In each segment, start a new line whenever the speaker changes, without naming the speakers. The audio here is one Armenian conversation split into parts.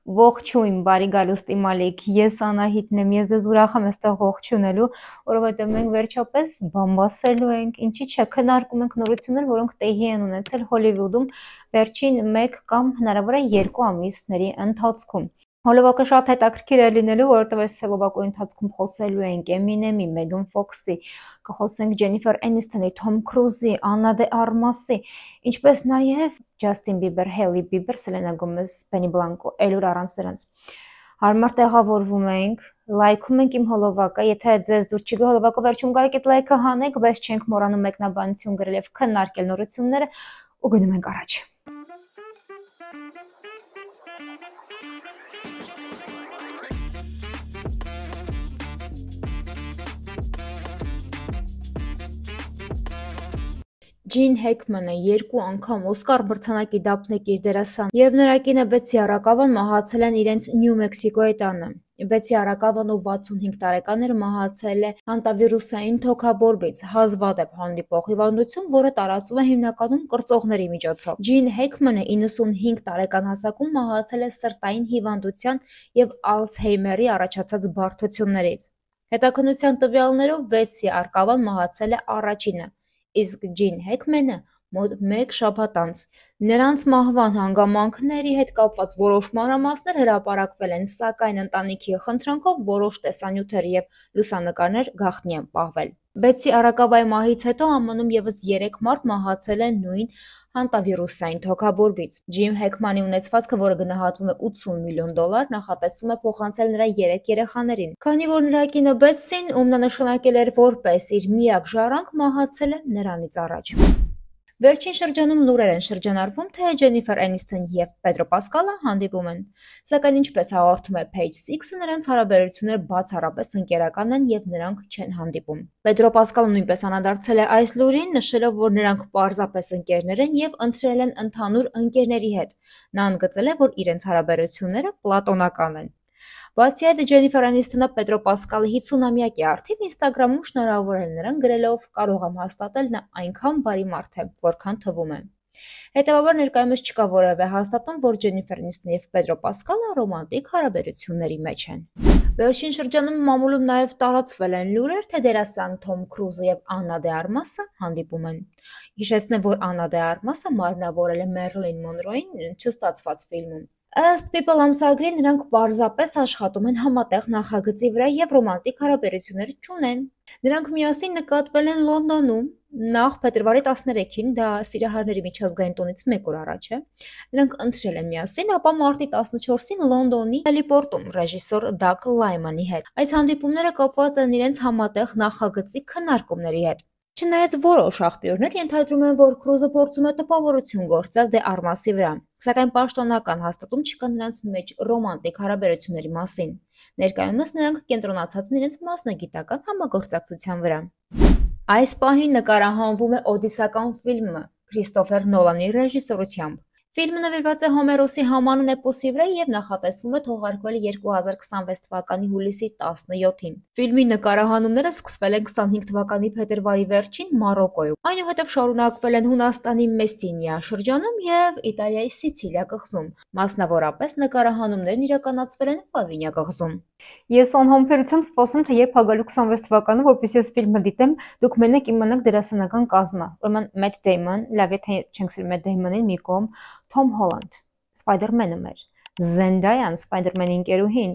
Ողջույն, բարի գալուստի Մալիք, ես Անահիտն եմ, ես ձեզ ուրախ եմ այստեղ ողջունելու, որովհետև մենք վերջապես բամբասելու ենք, ինչի՞ չէ, քննարկում ենք նորություններ, որոնք տեղի են ունեցել Հոլիվուդում վերջին 1 կամ հնարավոր է 2 ամիսների ընթացքում։ Հոլովակը շատ հետաքրքիր է լինելու, որովհետև այս հոլովակի ընթացքում խոսելու ենք Էմինեմի, Մեգան Ֆոքսի, կխոսենք Ջենիֆեր Էնիստոնի, Թոմ Քրուզի, Աննա դե Արմասի, ինչպես նաև Ջասթին Բիբեր, Հեյլի Բիբեր, Սելենա Գոմեզ, Բենի Բլանկո, Էլուր առանց դրանց։ Հարմար տեղավորվում ենք, լայքում ենք իմ հոլովակը, եթե ձեզ դուր չի գա հոլովակը վերջում կարեք այդ լայքը հանեք, բայց չենք մոռանում մեկնաբանություն գրել եւ քննարկել նորությունները ու գնում ենք առաջ։ Ջին Հեքմանը 2 անգամ Օսկար մրցանակի դափնեկիր դերասան եւ նրա կինը Բեցի Արակավան մահացել են իրենց Նյու Մեքսիկոյի տանը։ Բեցի Արակավան, ով 65 տարեկան էր, մահացել է հանտավիրուսային թոքաբորբից, հազվադեպ հանդիպող հիվանդություն, որը տարածվում է հիմնականում կրծողների միջոցով։ Ջին Հեքմանը 95 տարեկան հասակում մահացել է սրտային հիվանդության եւ Ալցհեյմերի առաջացած բարդություններից։ Հետաքննության տվյալներով Բեցի Արակավան մահացել է առաջինը, իսկ Ջին Հեքմանը մոտ 1 շաբաթ անց։ Նրանց մահվան հանգամանքների հետ կապված որոշ մանրամասներ հրապարակվել են, սակայն ընտանիքի խնդրանքով որոշ տեսանյութեր եւ լուսանկարներ գաղտնի են պահվել։ Բեցի Արակավայի մահից հետո ԱՄՆ-ում եւս 3 մարդ մահացել են նույն հանտավիրուսային թոքաբորբից։ Ջին Հեքմանի ունեցվածքը, որը գնահատվում է $80 միլիոն, նախատեսվում է փոխանցել նրա 3 երեխաներին, քանի որ նրա կինը Բեցին, ում նա նշանակել էր որպես իր միակ ժառանգ, մահացել է նրանից առաջ։ Վերջին շրջանում լուրեր են շրջանառվում, թե Ջենիֆեր Էնիստոնն եւ Պետրո Պասկալը հանդիպում են, սակայն ինչպես հաղորդում է Page Six, նրանց հարաբերությունները բացառապես ընկերական են եւ նրանք չեն հանդիպում։ Պետրո Պասկալը նույնպես անդրադարձել է այս լուրին, նշելով, որ նրանք պարզապես ընկերներ են եւ ընտրել են ընդհանուր ընկերների հետ։ Նա ընդգծել է, որ իրենց հարաբերությունները պլատոնական են։ Բացի այդ, Ջենիֆեր Էնիստոնը Պետրո Պասկալի 50-ամյակի առթիվ Ինստագրամում շնորհավորել է նրան, գրելով. «Կարող եմ հաստատել, նա այնքան բարի մարդ է, որքան թվում է»։ Հետևաբար ներկայումս չկա որևէ հաստատում, որ Ջենիֆեր Էնիստոնը եւ Պետրո Պասկալը ռոմանտիկ հարաբերությունների մեջ են։ Վերջին շրջանում մամուլում նաև տարածվել են լուրեր, թե դերասան Թոմ Քրուզը եւ Աննա դե Արմասը հանդիպում են։ Հիշեցնեմ, որ Աննա դե Արմասը մարմնավորել է Մերլին Մոնրոյին չստացված ֆիլմում։ Ըստ People ամսագրի, նրանք պարզապես աշխատում են համատեղ նախագծի վրա եւ ռոմանտիկ հարաբերություններ չունեն։ Նրանք միասին նկատվել են Լոնդոնում նախ փետրվարի 13-ին, դա Սիրահարների միջազգային տոնից 1 օր առաջ է։ Նրանք ընտրել են միասին, ապա մարտի 14-ին Լոնդոնի հելիպորտում ռեժիսոր Դագ Լայմանի հետ։ Այս հանդիպումները կապված են իրենց համատեղ նախագծի քննարկումների հետ։ Չնայած որոշ աղբյուրներ ենթադրում են, որ Քրուզը փորձում է տպավորություն գործել դե Արմասի վրա, սակայն պաշտոնական հաստատում չկա նրանց մեջ ռոմանտիկ հարաբերությունների մասին։ Ներկայումս նրանք կենտրոնացած են իրենց մասնագիտական համագործակցության վրա։ Այս պահին նկարահանվում է օդիսական ֆիլմը Քրիստոֆեր Նոլանի ռեժիսորությամբ։ Ֆիլմը նվիրված է Հոմերոսի համանուն էպոսի վրա եւ նախատեսվում է թողարկվել 2026 թվականի հուլիսի 17-ին։ Ֆիլմի նկարահանումները սկսվել են 25 թվականի փետրվարի վերջին Մարոկոյում, այնուհետև շարունակվել են Հունաստանի Մեսինիա շրջանում եւ Իտալիայի Սիցիլիա կղզում։ Մասնավորապես նկարահանումներն իրականացվել են Պավինիա կղզում։ Ես անհամբերությամբ սպասում, թե երբ հագալու 26 թվականը, որպեսզի ես ֆիլմը դիտեմ, դուք մենակ իմանաք դերասանական կազմը։ Ուրեմն Մեթ Դեյմոն, լավ է թե չենք սիրում Մեթ Դեյմոնին մի կողմ, Թոմ Հոլանդ, Սպայդերմենը մեր, Զենդայան, Սպայդերմենի ընկերուհին,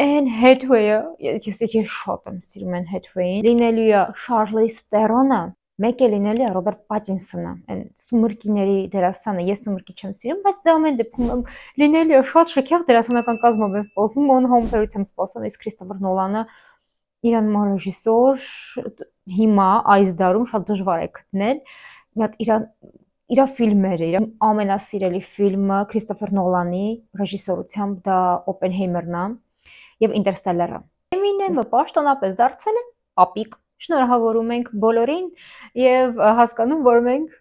Էն Հեթվեյը, ես շատ եմ սիրում Էն Հեթվեյին, լինելու է Շարլիզ Տերոնը, մեկ է լինելու է Ռոբերտ Պատինսոնը, այն սումրկիների դերասանը, ես սումրկի չեմ սիրում, բայց դա ամեն դեպքում լինելու է շատ շքեղ դերասանական կազմով եմ սպասում, անհամբերությամբ սպասում, իսկ Քրիստոֆեր Նոլանը իրան նման ռեժիսոր հիմա այս դարում շատ դժվար է գտնել, մի հատ իր ֆիլմերը, իր ամենասիրելի ֆիլմը Քրիստոֆեր Նոլանի ռեժիսորությամբ դա Օպենհեյմերն է եւ Ինտերստելլարը։ Էմինեմը պաշտոնապես դարձել է ապիկ։ Շնորհավորում ենք բոլորին եւ հասկանում, որ մենք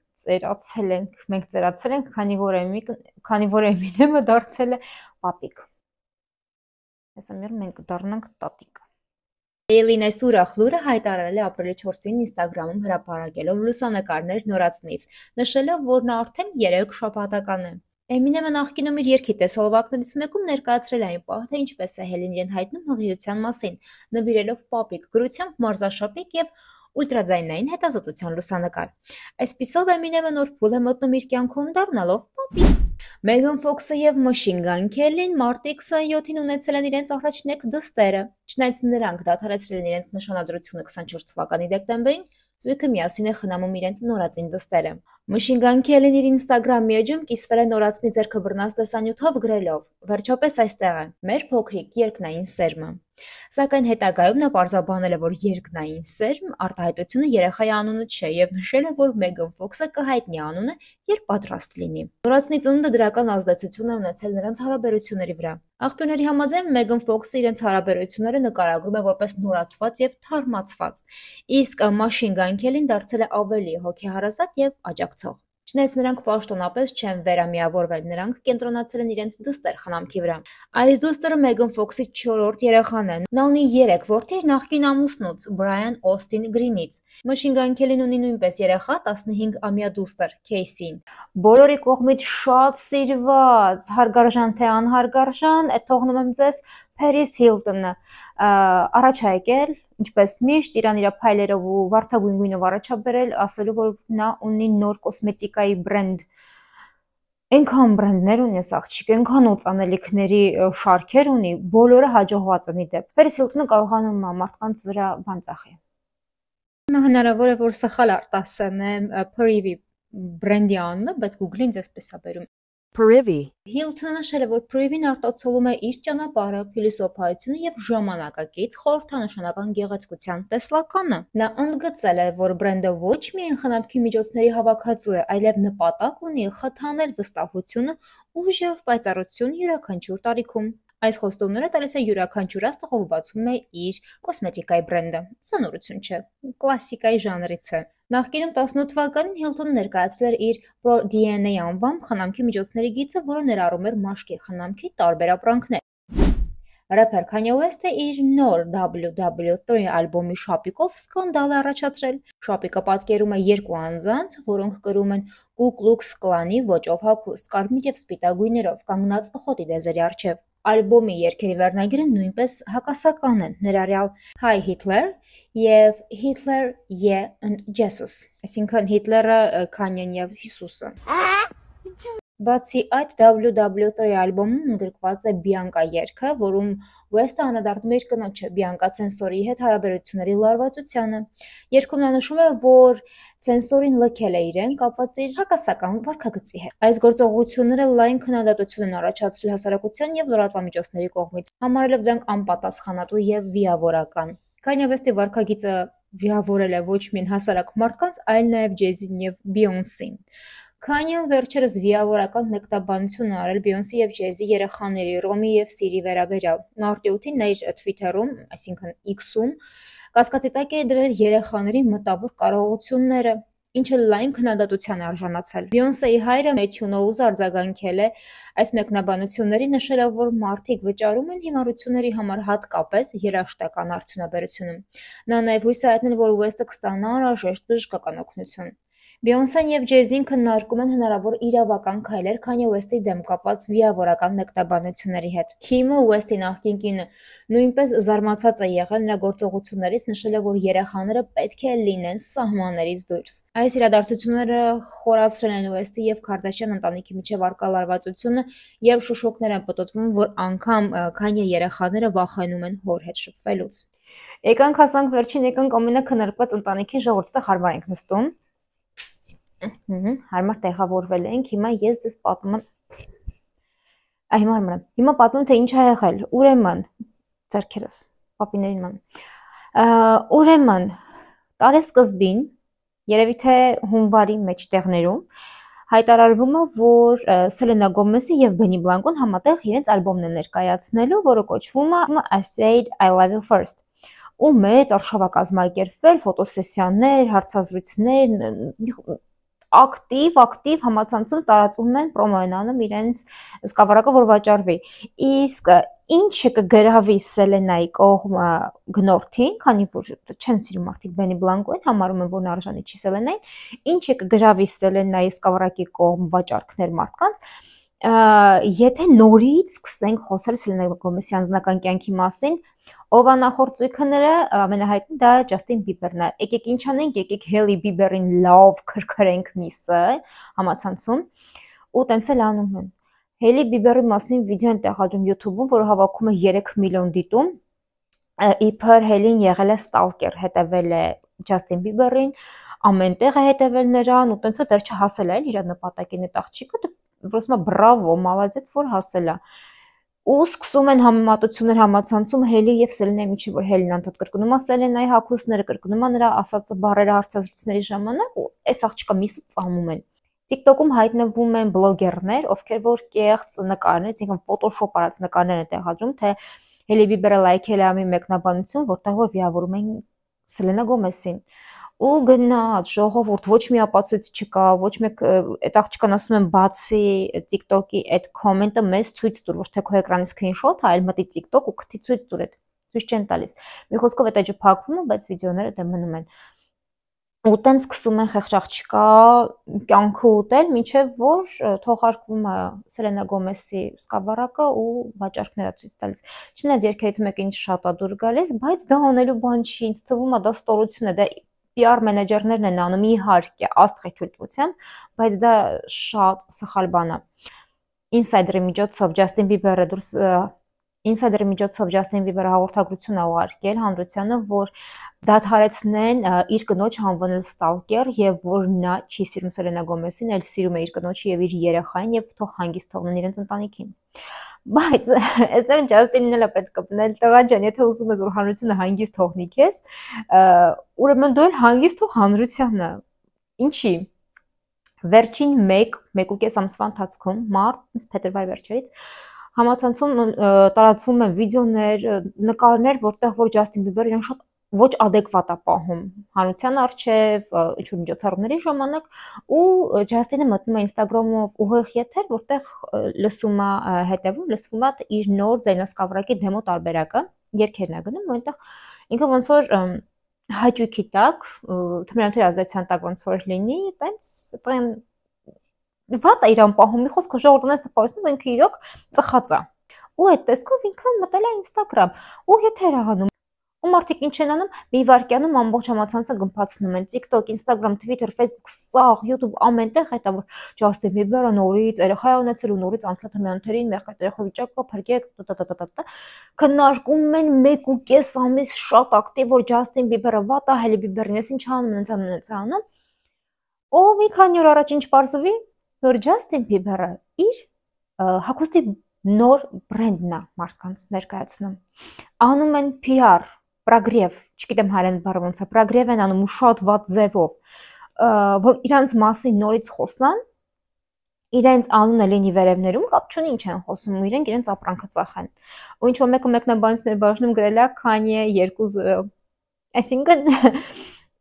ծերացել ենք, քանի որ Էմինեմը դարձել է պապիկ։ Այսօր մենք դառնանք տատիկ։ Էյլին այս ուրախ լուրը հայտարարել է ապրիլի 4-ին Ինստագրամում հրապարակելով լուսանկարներ նորածնից, նշելով, որ նա արդեն 3 շաբաթական է։ Էմինեմը նախկինում իր երգի տեսահոլովակներից մեկում ներկայացրել է այն պահը, թե ինչպես է Հելին իրեն հայտնում հղիության մասին, նվիրելով պապիկ գրությամբ մարզաշապիկ եւ ուլտրաձայնային հետազոտության լուսանկար։ Այսպիսով Էմինեմը նոր փուլ է մտնում իր կյանքում դառնալով պապիկ։ Մեգան Ֆոքսը եւ Մաշին Գան Քելին մարտի 27-ին ունեցել են իրենց առաջնեկ դստերը։ Չնայած նրանք դադարեցրել են իրենց նշանադրությունը 24 թվականի դեկտեմբերին, զույգը միասին է խնամում իրենց նորածին դստերը։ Մաշին Գան Քելին իր Instagram էջում կիսվել է նորածնի ձեռքը բռնած տեսանյութով գրելով. «Վերջապես այստեղ է, մեր փոքրիկ երկնային սերմը»։ Սակայն հետագայում նա պարզաբանել է, որ երկնային սերմ արտահայտությունը երեխայի անունը չէ եւ նշել է, որ Մեգան Ֆոքսը կհայտնի անունը, երբ պատրաստ լինի։ Նորածնի ծնունդը դրական ազդեցություն է ունեցել նրանց հարաբերությունների վրա։ Աղբյուրների համաձայն Մեգան Ֆոքսը իրենց հարաբերությունները նկարագրում է որպես նորացված եւ թարմացված, իսկ Մաշին Գան Քելին դարձել է ավելի հոգեհարազատ եւ աջակցող։ Չնայած նրանք պաշտոնապես չեն վերամիավորվել, նրանք կենտրոնացել են իրենց դստեր խնամքի վրա։ Այս դուստրը Մեգան Ֆոքսի 4-րդ երեխան է։ Նա ունի 3 որդի իր նախկին ամուսնուց՝ Բրայան Օստին Գրինից։ Մաշին Գան Քելին ունի նույնպես երեխա 15-ամյա դուստր՝ Քեյսին։ Բոլորի կողմից շատ սիրված, հարգարժան թե անհարգարժան, թողնում եմ ձեզ Փերիս Հիլտոնը առաջ է եկել, ինչպես միշտ, իրան իր փայլերով ու վարդագույն գույնով առաջաբերել, ասելու, որ նա ունի նոր կոսմետիկայի բրենդ։ Այնքան բրենդներ ունի այս աղջիկը, այնքան օծանելիքների շարքեր ունի, բոլորը հաջողված են ի դեպ։ Փերիս Հիլտոնը կարողանում է մարդկանց վրա բան ծախի։ Հնարավոր է, որ սխալ արտասանեմ Privy բրենդի անունը, բայց Google-ը ինձ էսպես է բերում։
Privy.
Հիլտոնը նշել է, որ Privy-ն արտացոլում է իր ճանապարհը, փիլիսոփայությունը եւ ժամանակակից խորհրդանշանական գեղեցկության տեսլականը։ Նա ընդգծել է, որ բրենդը ոչ միայն խնամքի միջոցների հավաքածու է, այլև նպատակ ունի խթանել վստահությունը, ուժ եւ պայծառություն յուրաքանչյուր տարիքում։ Այս խոստումները տալիս է յուրաքանչյուր աստղ, ով բացում է իր կոսմետիկայի բրենդը։ Սա նորություն չէ, կլասիկայի ժանրից է։ Նախկինում 18 թվականին Հիլտոնը ներկայացրել էր իր Pro DNA անվամբ խնամքի միջոցների գիծը, որը ներառում էր մաշկի խնամքի տարբեր ապրանքներ։ Рэփեր Քանյե Ուեսթը իր նոր WW3 ալբոմի շապիկով սկանդալ է առաջացրել։ Շապիկը պատկերում է երկու անձանց, որոնք կրում են Ku Klux Klan-ի ոճով հագուստ, կարմիր եւ սպիտակ գույներով, կանգնած խոտի դեզերի առջև։ Ալբոմի երգերի վերնագիրը նույնպես հակասական են, ներառյալ Hi Hitler եւ Hitler, Yeah and Jesus, այսինքն Հիտլերը, Քանյեն եւ Հիսուսը։ Բացի այդ, WW3 ալբոմում ընդգրկված է Բիանկա երգը, որում Ուեսթը անդրադառնում է իր կնոջ Բիանկա Ցենսորի հետ հարաբերությունների լարվածությանը։ Երգում նա նշում է, որ Ցենսորին լքել է իրեն կապված իր հակասական վարքագծի հետ։ Այս գործողությունները լայն քննադատություն են առաջացրել հասարակության եւ լրատվամիջոցների կողմից, համարելով դրանք անպատասխանատու եւ վիավորական։ Քանյե Ուեսթի վարքագիծը վիավորել է ոչ միայն հասարակ մարդկանց, այլ նաեւ Ջեյզին եւ Բիյոնսին։ Քանյեն վերջերս վիավորական մեկնաբանություն արել Բիյոնսի եւ Ջեյզի երեխաների Ռոմի եւ Սիրի վերաբերյալ։ Մարտի 8-ին նա իր Twitter-ում, այսինքն X-ում, կասկածի տակ է դրել երեխաների մտավոր կարողությունները, ինչը լայն քննադատության է արժանացել։ Բիյոնսեի հայրը Մեթյու Նոուլզը արձագանքել է այս մեկնաբանություններին, նշելով, որ մարդիկ վճարում են հիմարությունների համար, հատկապես երաժշտական արդյունաբերությունում։ Նա նաեւ հույս է հայտնել, որ Ուեսթը կստանա անհրաժեշտ բժշկական օգնություն։ Բիյոնսեն եւ Ջեյզին քննարկում են հնարավոր իրավական քայլեր Քանյե Ուեսթի դեմ կապված վիավորական մեկնաբանությունների հետ։ Քիմը, Ուեսթի նախկին կինը, նույնպես զարմացած է եղել նրա գործողություններից, նշել է, որ երեխաները պետք է լինեն սահմաններից դուրս։ Այս իրադարձությունները խորացրել են Ուեսթի եւ Քարդաշյան ընտանիքի միջև առկա լարվածությունը եւ շոշոկներ են պտտվում, որ անգամ Քանյե երեխաները վախենում են հոր հետ շփվելուց։ Եկանք հասանք վերջին ամենաքննարկված ընտանիքին, ժողովուրդը հարմար ենք նստում։ Հարմար տեղավորվել ենք, հիմա ես ձեզ պատմում եմ, հիմա հարմար եմ, հիմա պատմում թե ինչ է եղել, ուրեմն, ձեռքերս, պապիներին ման, ուրեմն, տարեսկզբին, երևի թե հունվարի մեջտեղներում, հայտարարվում է, որ Սելենա Գոմեսը եւ Բենի Բլանկոն համատեղ իրենց ալբոմն են ներկայացնելու, որը կոչվում է I Said I Love You First, ու մեծ արշավ է կազմակերպվել, ֆոտոսեսիաներ, հարցազրույցներ, ակտիվ համացանցում տարածում են պրոմո են անում իրենց սկավառակը, որ վաճառվի։ Իսկ ինչը կգրավի Սելենայի կողմ գնորդին, քանի որ չեն սիրում մարդիկ Բենի Բլանկոին, համարում են, որ նա արժանի չի Սելենային, ինչը կգրավի Սելենայի սկավառակի կողմ վաճառքներ մարդկանց, Եթե նորից սկսենք խոսել Սելենա Գոմեսի անձնական կյանքի մասին, ով է նախորդ ծույքները, ամենահայտնի դա Ջաստին Բիբերն է։ Եկեք ինչ անենք, եկեք Հելի Բիբերին լավ քրքրենք միսը համացանցում ու տենց էլ անում են։ Հելի Բիբերի մասին վիդեո են տեղադրում YouTube-ում, որը հավաքում է 3 միլիոն դիտում։ Իբր Հելին եղել է ստալկեր, հետևել է Ջաստին Բիբերին, ամենտեղ է հետևել նրան ու տենց էլ վերջը հասել է իր նպատակին այդ աղջիկը, որովհետեւ բրավո, մալադեց, որ հասել է։ Ու սկսում են համեմատություններ համացանցում Հելի եւ Սելենայի միջեւ, որ Հելին անդադ կրկնում է Սելենայի հագուստները, կրկնում է նրա ասածը բառերը հարցազրույցների ժամանակ ու այս աղջիկա միսը ծամում են։ TikTok-ում հայտնվում են բլոգերներ, ովքեր որ կեղծ նկարներ, այսինքն Photoshop արած նկարներ են տեղադրում, թե Հելի Բիբերը լայքել է ամի մեկնաբանություն, որտեղ որ վիավորում են Սելենա Գոմեսին։ Ու գնաց ժողովուրդ, ոչ մի ապացույց չկա, ոչ մեկ այդ աղջկան ասում են բացի TikTok-ի այդ կոմենտը մեզ ցույց տուր, ոչ թե քո էկրանի սկրինշոթ, այլ մտի TikTok ու քթի ցույց տուր այդ։ Ցույց չեն տալիս։ Մի խոսքով այդ էջը փակվում է, բայց վիդեոները դե մնում են։ Ու տեն սկսում են խեղճ աղջկա կյանքը ուտել, մինչև որ թողարկվում է Սելենա Գոմեսի սկավառակը ու վաճառքները ցույց տալիս։ Չնայած երգերից մեկը ինձ շատ է դուր գալիս, բայց դա անելու բան չի, ինձ թվում է դա ստորություն է, դա PR մենեջերներն են անում, իհարկե, աստղի թույլտվությամբ, բայց դա շատ սխալ բան է։ Ինսայդերի միջոցով Ջաստին Բիբերը հաղորդագրություն է ուղարկել հանրությանը, որ դադարեցնեն իր կնոջ հանվանել ստալկեր եւ որ նա չի սիրում Սելենա Գոմեսին, այլ սիրում է իր կնոջը եւ իր երեխային եւ թող հանգիստ թողնեն իրենց ընտանիքին։ Բայց այստեղ Ջաստինին էլ է պետք է պնել, տղա ջան, եթե ուզում ես որ հանրությունը հանգիստ թողնի քեզ, ուրեմն դու էլ հանգիստ թող հանրությանը։ Ինչի։ Վերջին 1.5 ամսվա ընթացքում, մարտ, փետրվար վերջերից համացանցում տարածվում են վիդեոներ, նկարներ, որտեղ որ Ջաստին Բիբերը իրեն շատ ոչ adekvat է պահում հանրության առջև, ինչ-որ միջոցառումների ժամանակ ու Ջաստինը մտնում է Instagram-ով ուղիղ եթեր, որտեղ լսվում է իր նոր ձայնասկավառակի դեմո տարբերակը, երգերն է գնում, որտեղ ինքը ոնց որ հաճույքի տակ, թմրանյութերի ազդեցության տակ ոնց որ լինի, տենց վատ է իրան պահում, մի խոսքով ժողովուրդն էս տպավորություն, որ ինքը իրոք ծխած է։ Ու այդ տեսքով ինքը մտել է Instagram ու եթեր է անում։ Ու մարդիկ ինչ են անում, մի վայրկյանում ամբողջ համացանցը գմփացնում են TikTok, Instagram, Twitter, Facebook, սաղ, YouTube ամենտեղ այդ է որ Ջաստին Բիբերը նորից երեխա է ունեցել ու նորից անցել թմրանյութերին, մեղքա երեխա վիճակը, փրկեք, քննարկում են 1.5 ամիս շատ ակտիվ որ Ջաստին Բիբերը վատ է, Հելի Բիբերին էս ինչ անում, անում։ Ու մի քանի օր առաջ ինչ պարզվի, որ Ջաստին Բիբերը իր հագուստի նոր բրենդն է մարդկանց ներկայացնում։ Անում են PR, պրագրև, չգիտեմ հայերեն բառը ոնց է, պրագրև են անում ու շատ վատ ձևով, որ իրանց մասին նորից խոսան, իրենց անունը լինի վերևներում, կապ չունի ինչ են խոսում, ու իրենց ապրանքը ծախեն։ Ու ինչ որ մեկը մեկնաբանություններ բաժնում գրել է Քանյե 2.0, այսինքն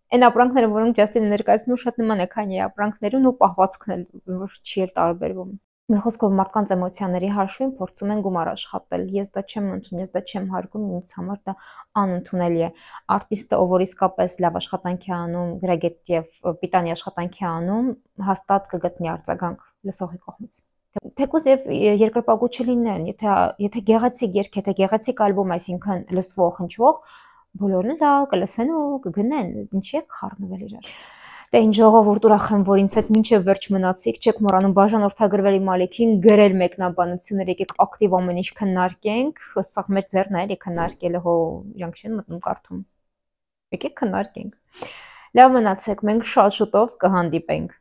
այն ապրանքները, որոնք Ջաստինը ներկայացնում շատ նման է Քանյեի ապրանքներուն ու պահվածքն էլ որ չի էլ տարբերվում։ Մի խոսքով մարդկանց էմոցիաների հաշվին փորձում են գումար աշխատել։ Ես դա չեմ ընդունում, ես դա չեմ հարգում, ինձ համար դա անընդունելի է։ Արտիստը, ով որ իսկապես լավ աշխատանք է անում, գրագետ եւ պիտանի աշխատանք է անում, հաստատ կգտնի արձագանք լսողի կողմից։ Թեկուզ եւ երկրպագու չլինեն, եթե գեղեցիկ երգ, եթե գեղեցիկ ալբոմ, այսինքն լսվող, հնչվող, բոլորն դա կլսեն ու կգնեն, ինչի է խառնվել իրար։ Դե ինչ ժողովուրդ ուրախ եմ, որ ինձ հետ մինչև վերջ մնացիք, չեք մոռանում բաժանորդագրվելի Մալիքին գրել մեկնաբանություններ, եկեք ակտիվ ամեն ինչ քննարկենք, սա մեր ձեռն է, էլի քննարկելը, հո իրանք չեն մտնում կարդում։ Եկեք քննարկենք։ Լավ մնացեք, մենք շատ շուտով կհանդիպենք։